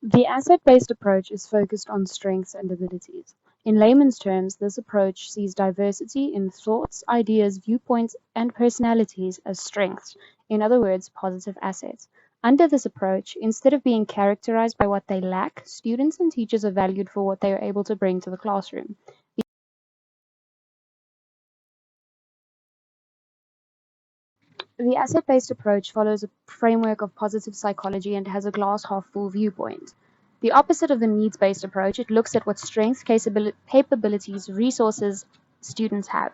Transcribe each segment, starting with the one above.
The asset-based approach is focused on strengths and abilities. In layman's terms, this approach sees diversity in thoughts, ideas, viewpoints, and personalities as strengths, in other words, positive assets. Under this approach, instead of being characterized by what they lack, students and teachers are valued for what they are able to bring to the classroom. The asset-based approach follows a framework of positive psychology and has a glass-half-full viewpoint. The opposite of the needs-based approach, it looks at what strengths, capabilities, resources students have.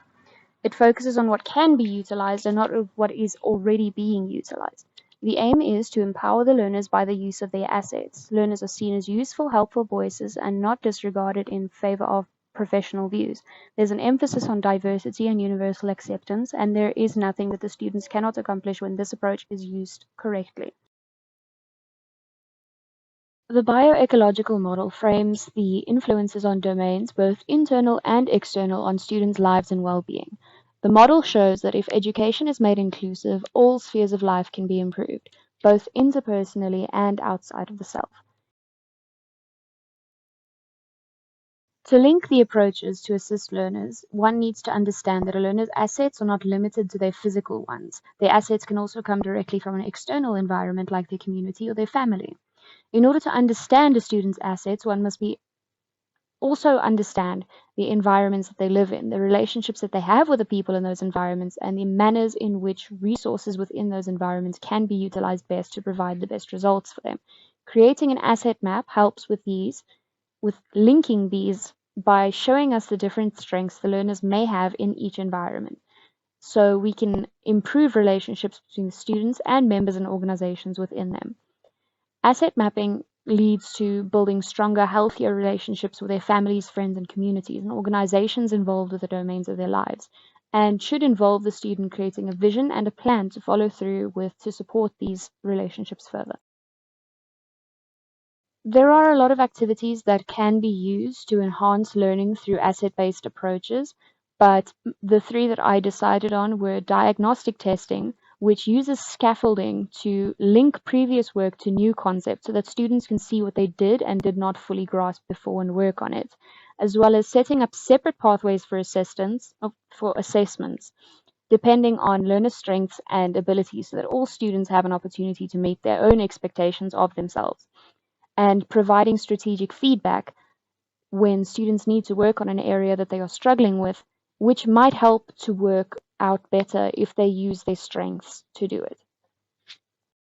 It focuses on what can be utilized and not what is already being utilized. The aim is to empower the learners by the use of their assets. Learners are seen as useful, helpful voices and not disregarded in favor of professional views. There's an emphasis on diversity and universal acceptance, and there is nothing that the students cannot accomplish when this approach is used correctly. The bioecological model frames the influences on domains, both internal and external, on students' lives and well-being. The model shows that if education is made inclusive, all spheres of life can be improved, both interpersonally and outside of the self. To link the approaches to assist learners, one needs to understand that a learner's assets are not limited to their physical ones. Their assets can also come directly from an external environment like their community or their family. In order to understand a student's assets, one must also understand the environments that they live in, the relationships that they have with the people in those environments, and the manners in which resources within those environments can be utilized best to provide the best results for them. Creating an asset map helps with linking these by showing us the different strengths the learners may have in each environment. So we can improve relationships between the students and members and organizations within them. Asset mapping leads to building stronger, healthier relationships with their families, friends, and communities, and organizations involved with the domains of their lives, and should involve the student creating a vision and a plan to follow through with to support these relationships further. There are a lot of activities that can be used to enhance learning through asset-based approaches, but the three that I decided on were diagnostic testing, which uses scaffolding to link previous work to new concepts so that students can see what they did and did not fully grasp before and work on it, as well as setting up separate pathways for assessments, depending on learner strengths and abilities so that all students have an opportunity to meet their own expectations of themselves, and providing strategic feedback when students need to work on an area that they are struggling with, which might help to work out better if they use their strengths to do it.